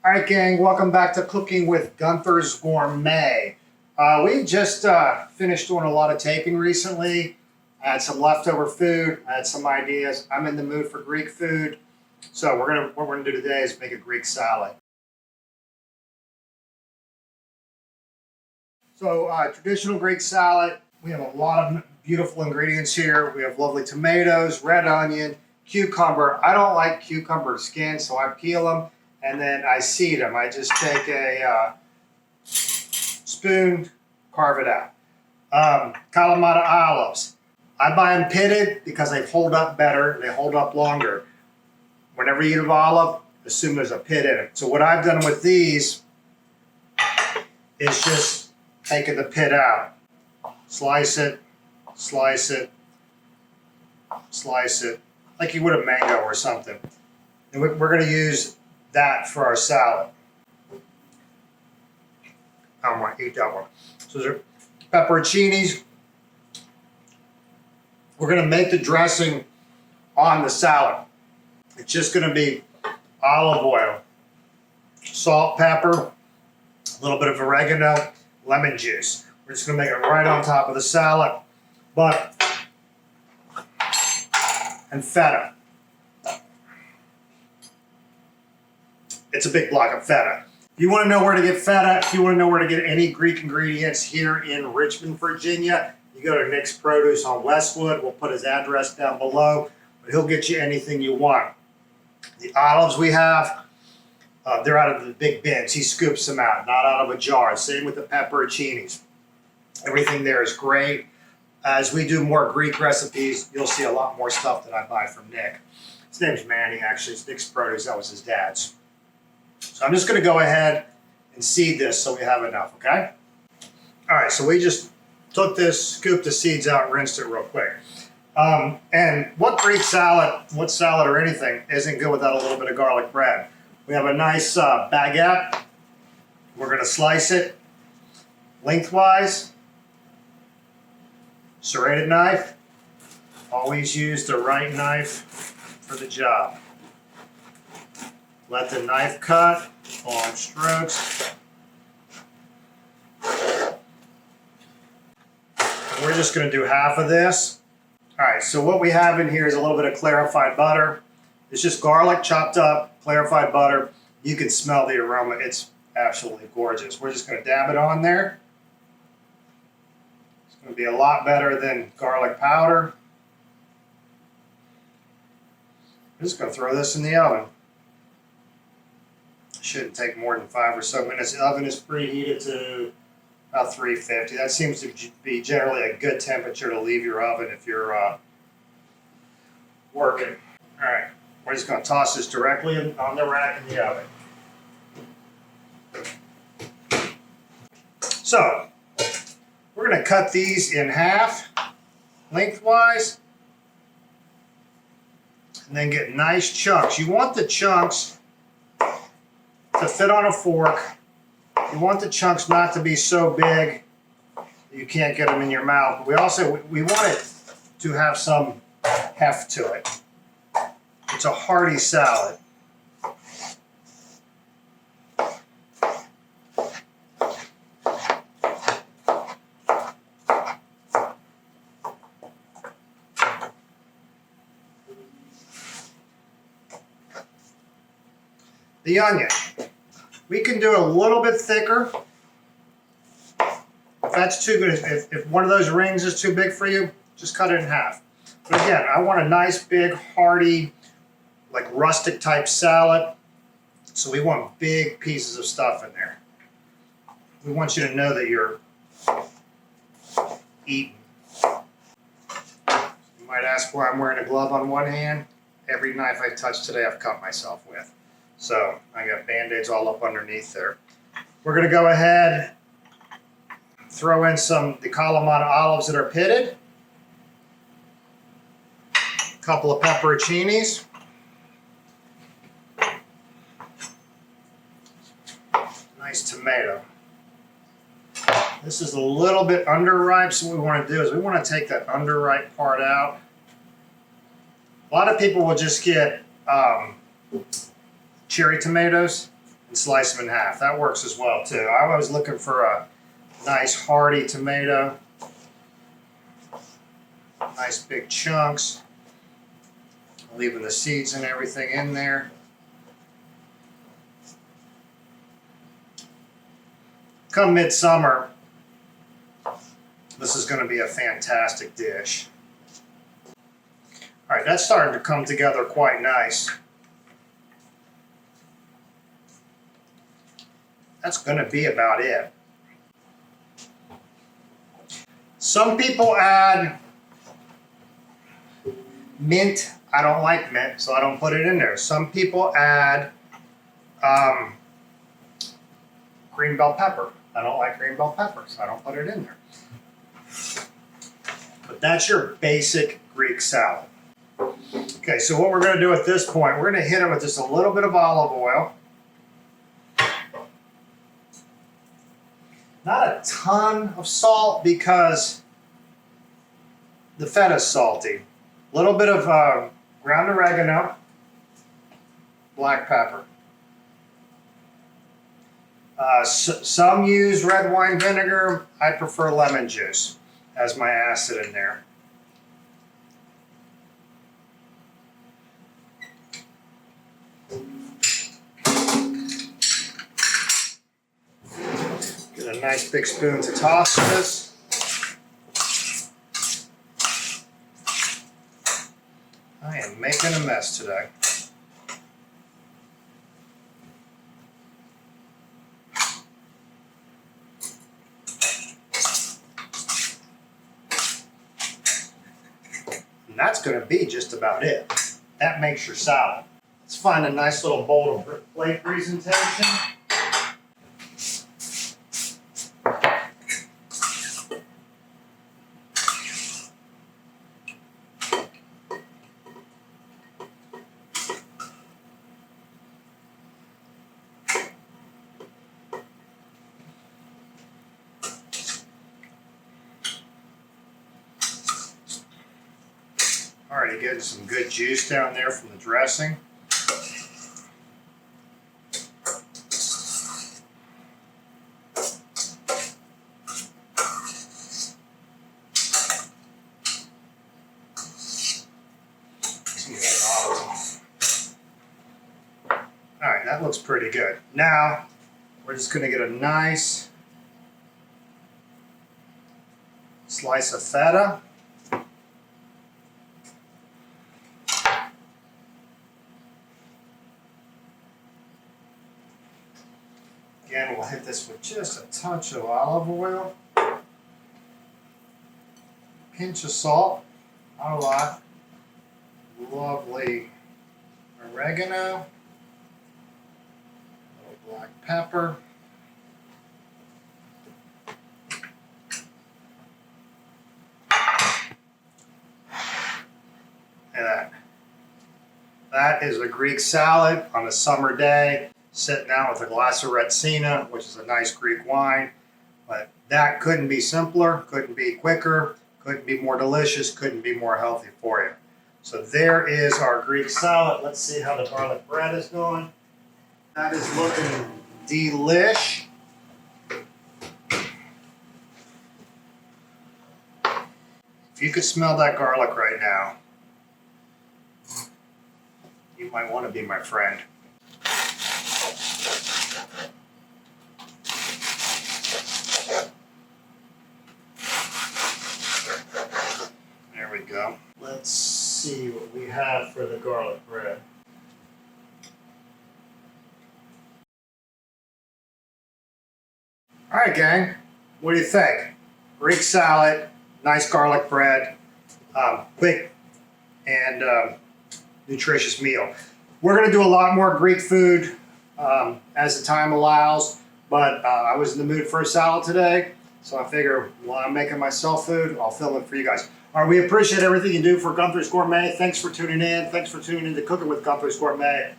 All right, gang, welcome back to Cooking with Gunther's Gourmet. We just finished doing a lot of taping recently. I had some leftover food. I had some ideas. I'm in the mood for Greek food. So what we're gonna do today is make a Greek salad. So traditional Greek salad, we have a lot of beautiful ingredients here. We have lovely tomatoes, red onion, cucumber. I don't like cucumber skin, so I peel them and then I seed them. I just take a spoon, carve it out. Kalamata olives. I buy them pitted because they hold up better. They hold up longer. Whenever you eat an olive, assume there's a pit in it. So what I've done with these is just taking the pit out. Slice it, slice it, slice it, like you would a mango or something. And we're going to use that for our salad. I want to eat that one. So those are pepperoncinis. We're going to make the dressing on the salad. It's just going to be olive oil, salt, pepper, a little bit of oregano, lemon juice. We're just going to make it right on top of the salad. Butter and feta. It's a big block of feta. If you want to know where to get feta, if you want to know where to get any Greek ingredients here in Richmond, Virginia, you go to Nick's Produce on Westwood. We'll put his address down below, but he'll get you anything you want. The olives we have, they're out of the big bins. He scoops them out, not out of a jar. Same with the pepperoncinis. Everything there is great. As we do more Greek recipes, you'll see a lot more stuff that I buy from Nick. His name's Manny, actually. It's Nick's Produce. That was his dad's. So I'm just going to go ahead and seed this so we have enough, okay? All right, so we just took this, scooped the seeds out, and rinsed it real quick. And what Greek salad, what salad or anything, isn't good without a little bit of garlic bread. We have a nice baguette. We're going to slice it lengthwise. Serrated knife. Always use the right knife for the job. Let the knife cut, long strokes. And we're just going to do half of this. All right, so what we have in here is a little bit of clarified butter. It's just garlic chopped up, clarified butter. You can smell the aroma. It's absolutely gorgeous. We're just going to dab it on there. It's going to be a lot better than garlic powder. I'm just going to throw this in the oven. Shouldn't take more than 5 or so minutes. The oven is preheated to about 350. That seems to be generally a good temperature to leave your oven if you're working. All right, we're just going to toss this directly on the rack in the oven. So, we're going to cut these in half, lengthwise, and then get nice chunks. You want the chunks to fit on a fork. You want the chunks not to be so big that you can't get them in your mouth. We want it to have some heft to it. It's a hearty salad. The onion. We can do a little bit thicker. If that's too good, if one of those rings is too big for you, just cut it in half. But again, I want a nice, big, hearty, like rustic type salad. So we want big pieces of stuff in there. We want you to know that you're eating. You might ask why I'm wearing a glove on one hand. Every knife I touch today, I've cut myself with. So I got Band-Aids all up underneath there. We're going to go ahead, throw in the Kalamata olives that are pitted, a couple of pepperoncinis, nice tomato. This is a little bit underripe, so what we want to do is we want to take that underripe part out. A lot of people will just get cherry tomatoes and slice them in half. That works as well too. I was looking for a nice hearty tomato. Nice big chunks. Leaving the seeds and everything in there. Come midsummer, this is going to be a fantastic dish. All right, that's starting to come together quite nice. That's going to be about it. Some people add mint. I don't like mint, so I don't put it in there. Some people add green bell pepper. I don't like green bell pepper, so I don't put it in there. But that's your basic Greek salad. Okay, so what we're going to do at this point, we're going to hit it with just a little bit of olive oil. Not a ton of salt because the feta is salty. A little bit of ground oregano, black pepper. Some use red wine vinegar. I prefer lemon juice as my acid in there. Get a nice big spoon to toss this. I am making a mess today. And that's going to be just about it. That makes your salad. Let's find a nice little bowl to plate presentation. Already getting some good juice down there from the dressing. Alright, that looks pretty good. Now, we're just going to get a nice slice of feta. Again, we'll hit this with just a touch of olive oil, pinch of salt, not a lot, lovely oregano, a little black pepper, and that is a Greek salad on a summer day. Sitting down with a glass of Retsina, which is a nice Greek wine. But that couldn't be simpler, couldn't be quicker, couldn't be more delicious, couldn't be more healthy for you. So there is our Greek salad. Let's see how the garlic bread is going. That is looking delish. If you could smell that garlic right now, you might want to be my friend. There we go. Let's see what we have for the garlic bread. All right, gang. What do you think? Greek salad, nice garlic bread, quick and nutritious meal. We're going to do a lot more Greek food as the time allows, but I was in the mood for a salad today, so I figure while I'm making myself food, I'll film it for you guys. All right, we appreciate everything you do for Gunther's Gourmet. Thanks for tuning in. Thanks for tuning in to Cooking with Gunther's Gourmet.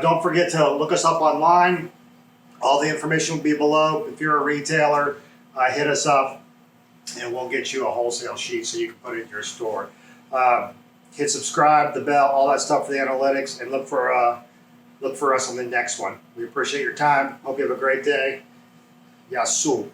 Don't forget to look us up online. All the information will be below. If you're a retailer, hit us up and we'll get you a wholesale sheet so you can put it in your store. Hit subscribe, the bell, all that stuff for the analytics, and look for look for us on the next one. We appreciate your time. Hope you have a great day. Yasu.